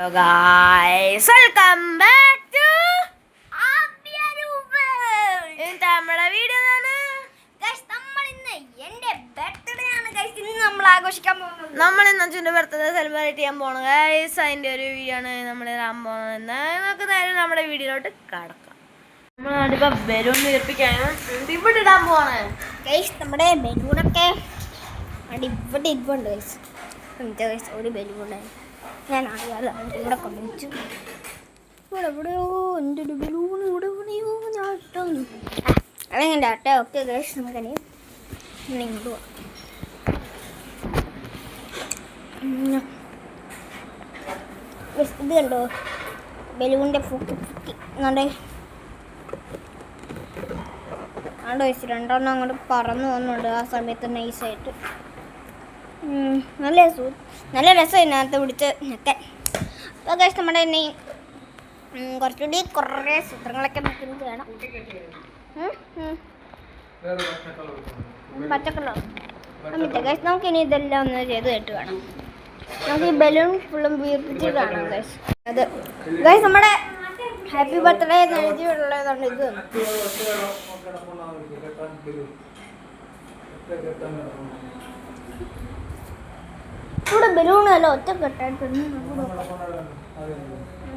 Hello guys, welcome back to നമ്മുടെ video നമ്മൾ ഇന്ന് അച്ഛൻ്റെ ബർത്ത്ഡേ സെലിബ്രേറ്റ് ചെയ്യാൻ പോകണം ഗൈസ്. അതിൻ്റെ ഒരു വീഡിയോ ആണ് നമ്മൾ ഇടാൻ പോകുന്നത്. നമുക്ക് നേരെ നമ്മുടെ വീഡിയോയിലോട്ട് കടക്കാം. നമ്മളിപ്പോൾ ബലൂൺ വീർപ്പിക്കാണ് ഇവിടെ ഇടാൻ പോവാണ് ഗൈസ്. നമ്മുടെ ബലൂണൊക്കെ ഇവിടെ ഇരിപ്പുണ്ട് ഗൈസ്. ഒരു ബലൂണായി ഞാൻ അറിയാതെ ഇവിടെ കൊണ്ടുവച്ചു. ഇവിടെ എവിടെയോ എൻ്റെ ഒരു ബലൂൺ ഇവിടെ എവിടെയോ ഞാൻ അതെങ്ങനെ ആട്ടെ. ഓക്കെ ഗൈസ്, നമുക്കനി ഇങ്ങോട്ട് പോവാം. ഇത് കണ്ടോ ബലൂണിൻ്റെ ഫുക്കി എന്നാണ്ടേ ആണ്ട് വയസ്സ് രണ്ടെണ്ണം അങ്ങോട്ട് പറന്നു വന്നുണ്ട് ആ സമയത്ത് നൈസായിട്ട്. നല്ല രസം ഇതിനകത്ത് പിടിച്ച് നിൽക്കാൻ. അപ്പോൾ ഗൈസ് നമ്മുടെ ഇനി കുറച്ചുകൂടി കുറേ ചിത്രങ്ങളൊക്കെ നമുക്ക് വേണം. പച്ചക്കളോ എന്നിട്ട് ഗൈസ് നമുക്കിനി ഇതെല്ലാം ഒന്ന് ചെയ്ത് കേട്ട് വേണം. നമുക്ക് ഈ ബലൂൺ ഫുള്ളും വീർപ്പിച്ച് കാണാം ഗൈസ്. അത് ഗൈസ് നമ്മുടെ ഹാപ്പി ബർത്ത്ഡേ എഴുതിയുള്ളതാണ് ഇത്. ഇവിടെ ബലൂണല്ല ഒറ്റ കെട്ടായിട്ട്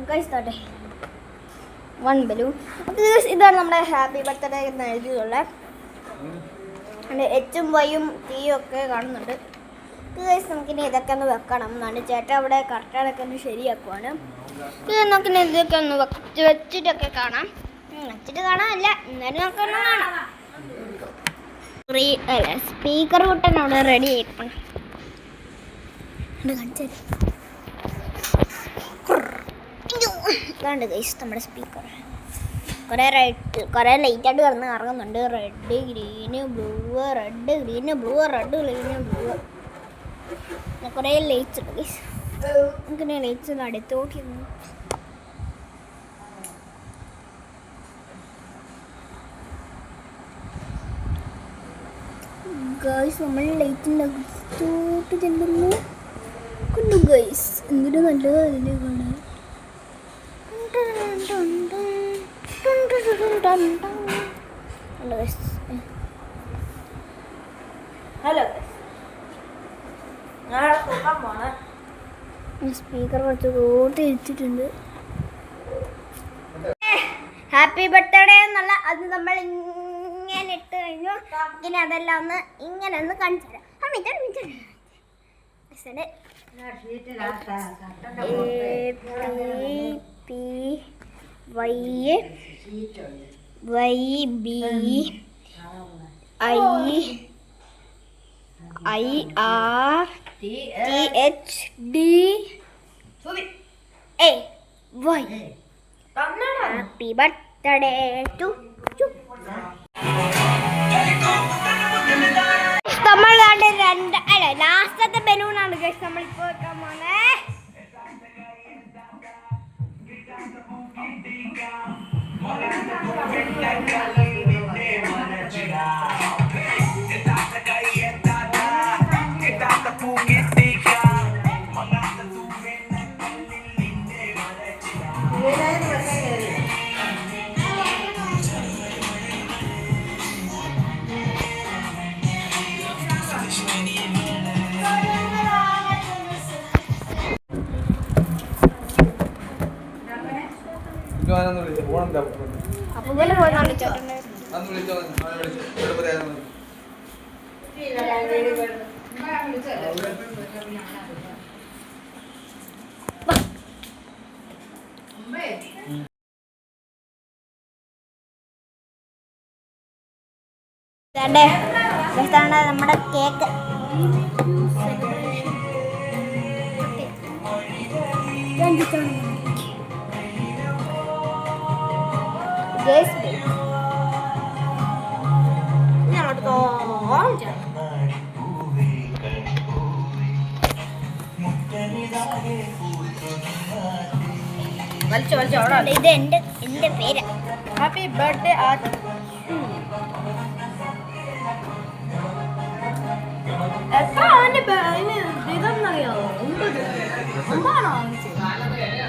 കഴിച്ചോട്ടെ. 1 ബലൂൺ. ഇതാണ് നമ്മുടെ ഹാപ്പി ബർത്ത്ഡേ എന്ന് എഴുതിയുള്ള. അതിൻ്റെ എച്ചും വൈയും തീയും ഒക്കെ കാണുന്നുണ്ട്. ഗൈസ് നമുക്കിനി ഇതൊക്കെ ഒന്ന് വെക്കണം എന്നാണ് ചേട്ടൻ അവിടെ കറക്റ്റാതൊക്കെ ഒന്ന് ശരിയാക്കുവാണ്. നമുക്കിനി ഇതൊക്കെ ഒന്ന് വെച്ചിട്ടൊക്കെ കാണാം. വെച്ചിട്ട് കാണാനല്ല എന്നാലും നമുക്കൊന്ന് കാണാം. സ്പീക്കർ കൂട്ടൻ അവിടെ റെഡി ആയിട്ടുണ്ട്. ഇതാണ്ട് ഗൈസ് നമ്മുടെ സ്പീക്കർ. കുറേ ലൈറ്റായിട്ട് കിടന്ന് കറങ്ങുന്നുണ്ട്. Red green blue, red green blue, red green blue. കുറേ ലൈറ്റ്സ് ഉണ്ട് ഗൈസ്. നമുക്കിങ്ങനെ ലൈറ്റ്സ് അടുത്തോട്ട് ഗൈസ് നമ്മൾ ലൈറ്റിൻ്റെ അകത്തോട്ട് ചെല്ലുന്നു. കൊണ്ടു ഗൈസ് എന്തൊരു നല്ലത് അതിൻ്റെ കാണാൻ. ഹലോ സ്പീക്കർ കുറച്ച് കൂട്ടി ഇരിച്ചിട്ടുണ്ട്. ഹാപ്പി ബർത്ത്ഡേ എന്നുള്ള അത് നമ്മൾ ഇങ്ങനെ ഇട്ട് കഴിഞ്ഞു. ഇങ്ങനെ അതെല്ലാം ഒന്ന് ഇങ്ങനെ ഒന്ന് കാണിച്ചു തരാം. ഹാപ്പി ബർത്ത്ഡേ ടു നമ്മൾ ലാസ്റ്റത്തെ ബലൂണാണ് ഗൈസ് നമ്മളിപ്പോൾ വെക്കാൻ പോണേ. അപ്പൊ പോലെ പോയി കാണിച്ചോട്ടെ. നമ്മുടെ കേക്ക് ഇത് എന്റെ പേര്. Happy birthday art. എത്ര അവന്റെ ഇതെന്നറിയാമോ? 9 വാങ്ങിച്ചത്.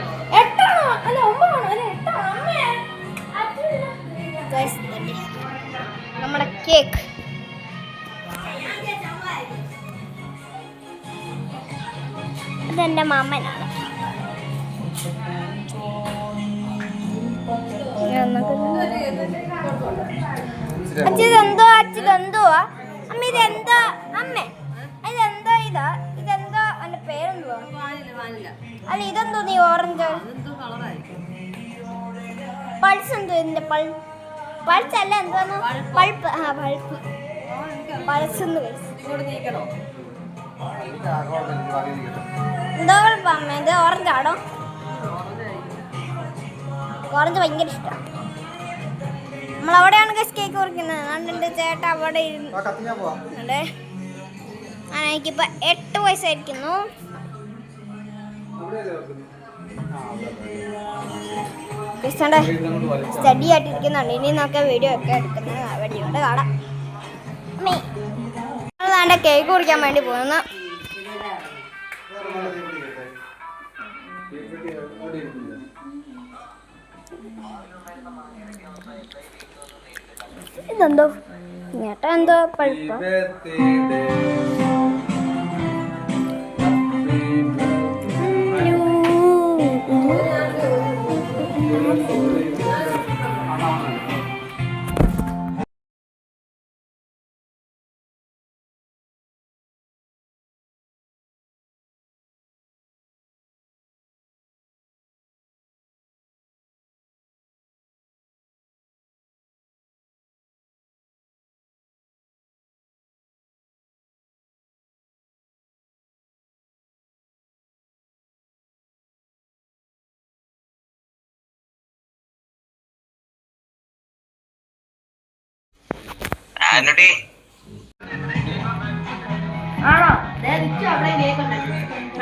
അച്ഛതെന്തോ അമ്മ ഇതെന്തോ അമ്മ ഇതെന്തോ ഇതെന്തോ അതിന്റെ പേരെന്തുവാ അല്ല ഇതെന്തോ നീ ഓറഞ്ച് പൾസ് എന്തോ ഇതിന്റെ പൾസ് അല്ല എന്തോന്ന് പൾപ്പ് പൾപ്പ് പൾസ് എന്ന് എന്തോ അമ്മ ഇത് ഓറഞ്ച് ആണോ ഓറഞ്ച് ഭയങ്കര ഇഷ്ടമാണ് നമ്മളവിടെയാണ് കേക്ക് മുറിക്കുന്നത് അതുകൊണ്ട് ചേട്ടാ അവിടെ ഇരുന്നുണ്ട് എനിക്കിപ്പോൾ 8 വയസ്സായിരിക്കുന്നു സ്റ്റഡി ആയിട്ടിരിക്കുന്നുണ്ട് ഇനി നമുക്ക് വീഡിയോ ഒക്കെ എടുക്കുന്നത് വീഡിയോയുടെ കാണാം നമ്മളാണ്ട് കേക്ക് കുറിക്കാൻ വേണ്ടി പോകുന്നു ഇതെന്തോ ചേട്ടാ എന്തോ പഴുപ്പ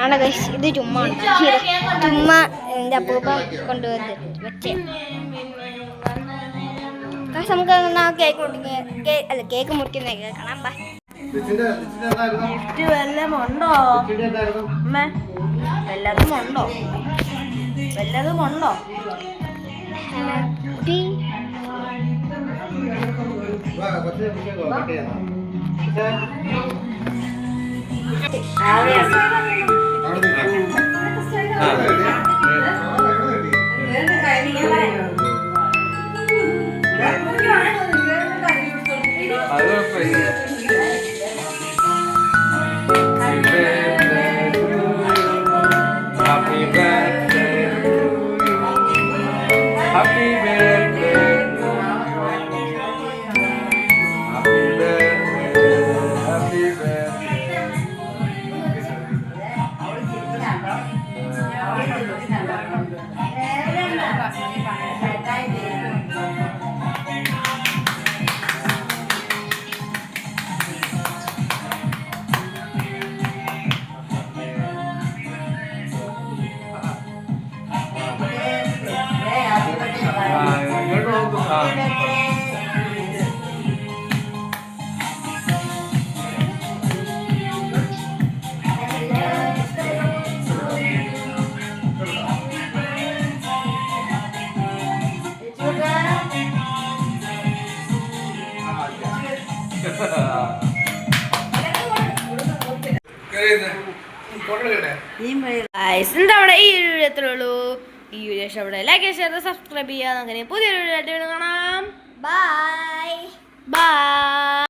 ആണോ ഗൈസ് ഇത് ചുമ്മാ ചുമ്മാ എൻ്റെ അപ്പൂപ്പ കൊണ്ടുവന്ന് വെച്ചേ നമുക്ക് കേക്ക് മുറിക്കുന്ന കേൾക്കണം ഗിഫ്റ്റ് വല്ലതും ഉണ്ടോ അമ്മ വല്ലതും ഉണ്ടോ നമ്മുടെ ഈ ഒരു വീഡിയോ എത്രേ ഉള്ളൂ. ഈ വീഡിയോ ഇഷ്ടപ്പെട്ട ലൈക്ക് ഷെയർ സബ്സ്ക്രൈബ് ചെയ്യുക. അങ്ങനെ പുതിയൊരു വീഡിയോ ആയിട്ട് കാണാം. ബൈ.